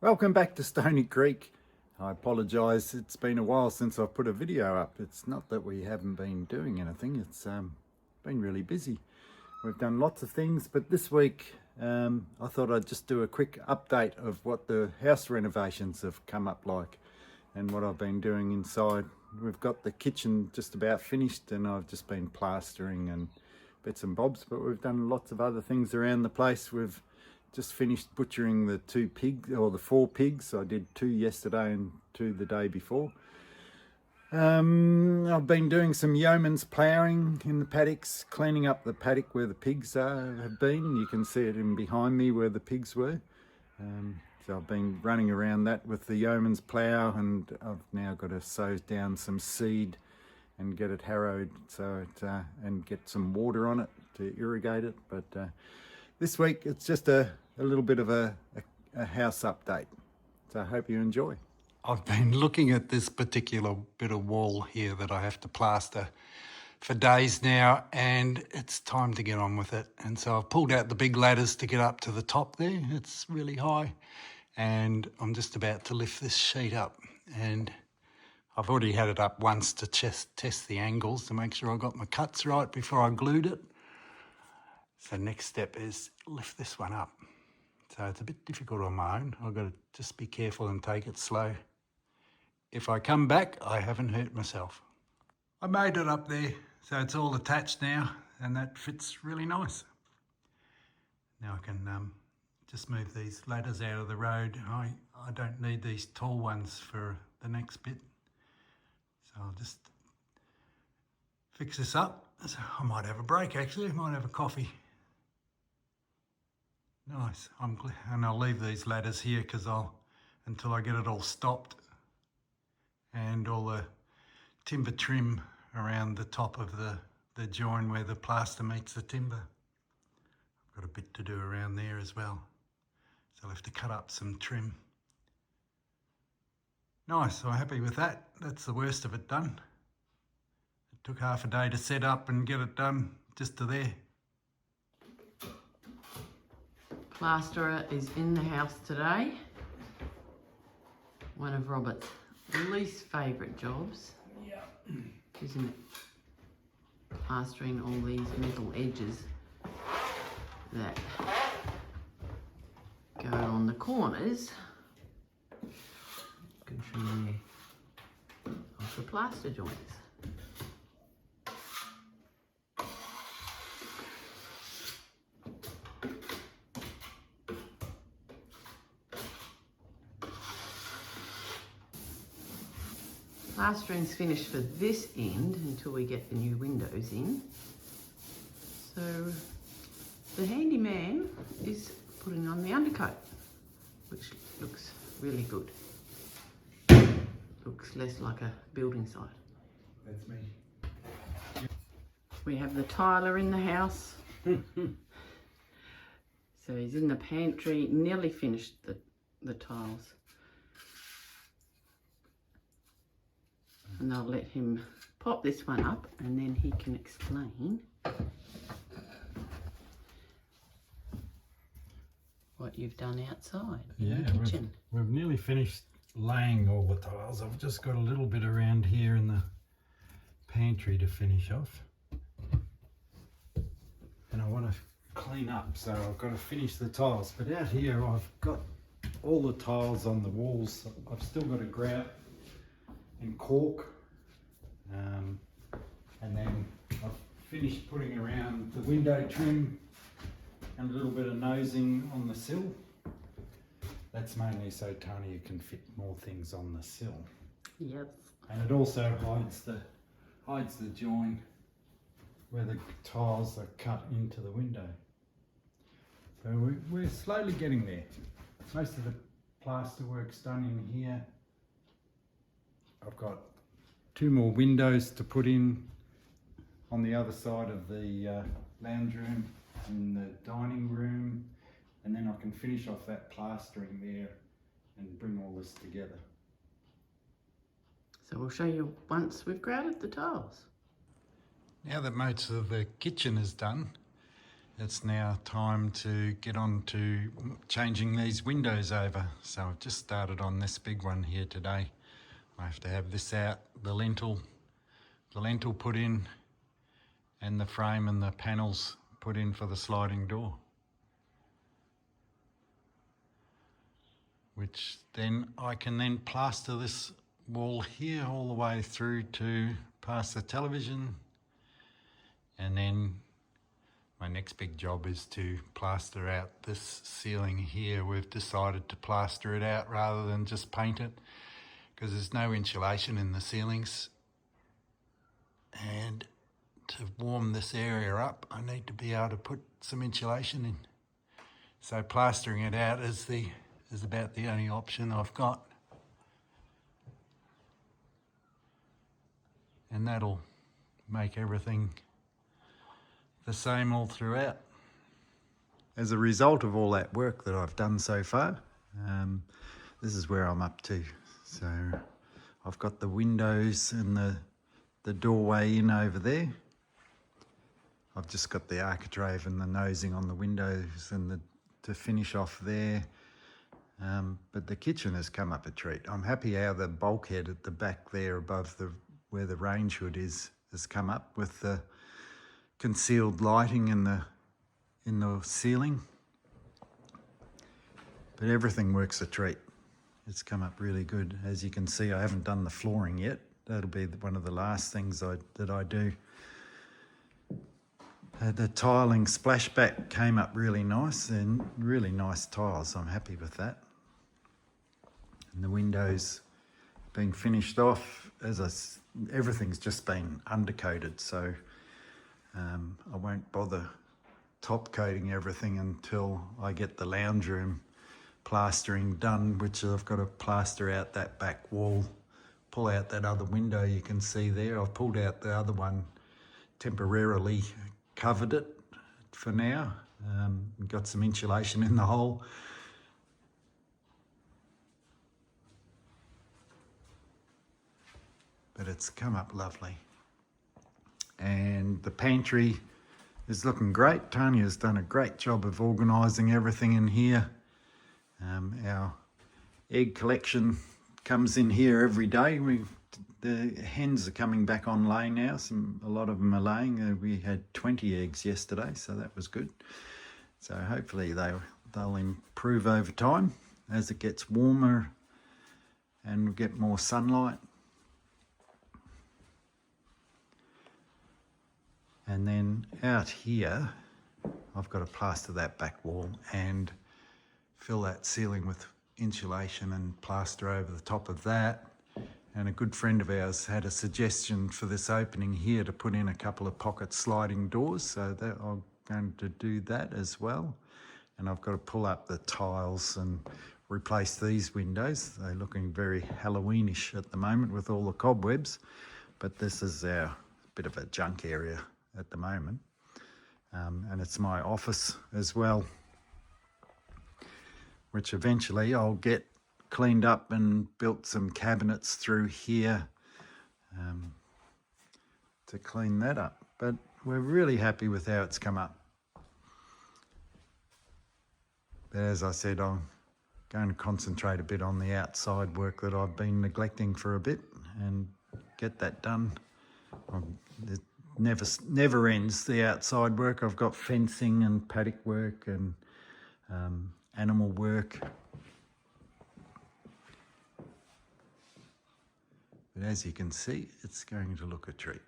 Welcome back to Stony Creek. I apologise, it's been a while since I've put a video up. It's not that we haven't been doing anything, it's been really busy. We've done lots of things, but this week I thought I'd just do a quick update of what the house renovations have come up like and what I've been doing inside. We've got the kitchen just about finished and I've just been plastering and bits and bobs, but we've done lots of other things around the place. We've just finished butchering the 4 pigs. I did 2 yesterday and 2 the day before. I've been doing some yeoman's ploughing in the paddocks, cleaning up the paddock where the pigs have been. You can see it in behind me where the pigs were. So I've been running around that with the yeoman's plough, and I've now got to sow down some seed and get it harrowed and get some water on it to irrigate it. But this week it's just a little bit of a house update. So I hope you enjoy. I've been looking at this particular bit of wall here that I have to plaster for days now, and it's time to get on with it. And so I've pulled out the big ladders to get up to the top there. It's really high, and I'm just about to lift this sheet up. And I've already had it up once to test the angles to make sure I got my cuts right before I glued it. So next step is lift this one up. So it's a bit difficult on my own. I've got to just be careful and take it slow. If I come back, I haven't hurt myself. I made it up there, so it's all attached now, and that fits really nice. Now I can just move these ladders out of the road. I don't need these tall ones for the next bit. So I'll just fix this up. So I might have a break actually, I might have a coffee. Nice, and I'll leave these ladders here until I get it all stopped and all the timber trim around the top of the join where the plaster meets the timber. I've got a bit to do around there as well, so I'll have to cut up some trim. Nice, so I'm happy with that. That's the worst of it done. It took half a day to set up and get it done just to there. Plasterer is in the house today. One of Robert's least favourite jobs, isn't it? Plastering all these metal edges that go on the corners. Good from there of the plaster joints. Plastering's finished for this end until we get the new windows in. So the handyman is putting on the undercoat, which looks really good. Looks less like a building site. That's me. We have the tiler in the house. So he's in the pantry, nearly finished the tiles. And I'll let him pop this one up and then he can explain what you've done outside in the kitchen. We've nearly finished laying all the tiles. I've just got a little bit around here in the pantry to finish off. And I want to clean up, so I've got to finish the tiles. But out here I've got all the tiles on the walls. I've still got to grout and caulk, and then I've finished putting around the window trim and a little bit of nosing on the sill. That's mainly so Tania can fit more things on the sill. Yep. And it also hides the join where the tiles are cut into the window. So we're slowly getting there. Most of the plaster work's done in here. I've got 2 more windows to put in on the other side of the lounge room and the dining room, and then I can finish off that plastering there and bring all this together. So we'll show you once we've grouted the tiles. Now that most of the kitchen is done, it's now time to get on to changing these windows over. So I've just started on this big one here today. I have to have this out, the lentil put in, and the frame and the panels put in for the sliding door, which then I can then plaster this wall here all the way through to past the television. And then my next big job is to plaster out this ceiling here. We've decided to plaster it out rather than just paint it, because there's no insulation in the ceilings. And to warm this area up, I need to be able to put some insulation in. So plastering it out is about the only option I've got. And that'll make everything the same all throughout. As a result of all that work that I've done so far, this is where I'm up to. So I've got the windows and the doorway in over there. I've just got the architrave and the nosing on the windows and to finish off there. But the kitchen has come up a treat. I'm happy how the bulkhead at the back there above where the range hood is has come up with the concealed lighting in the ceiling. But everything works a treat. It's come up really good. As you can see, I haven't done the flooring yet. That'll be one of the last things that I do. The tiling splashback came up really nice, and really nice tiles. I'm happy with that. And the windows being finished off. Everything's just been undercoated, so I won't bother top coating everything until I get the lounge room plastering done, which I've got to plaster out that back wall, pull out that other window you can see there. I've pulled out the other one, temporarily covered it for now, got some insulation in the hole. But it's come up lovely. And the pantry is looking great. Tania's done a great job of organising everything in here. Our egg collection comes in here every day. The hens are coming back on lay now. A lot of them are laying. We had 20 eggs yesterday, so that was good. So hopefully they'll improve over time as it gets warmer and we get more sunlight. And then out here, I've got to plaster that back wall and fill that ceiling with insulation and plaster over the top of that. And a good friend of ours had a suggestion for this opening here to put in a couple of pocket sliding doors. So I'm going to do that as well. And I've got to pull up the tiles and replace these windows. They're looking very Halloweenish at the moment with all the cobwebs. But this is our bit of a junk area at the moment, and it's my office as well, which eventually I'll get cleaned up and built some cabinets through here to clean that up. But we're really happy with how it's come up. But as I said, I'm going to concentrate a bit on the outside work that I've been neglecting for a bit and get that done. It never ends, the outside work. I've got fencing and paddock work and animal work. But as you can see, it's going to look a treat.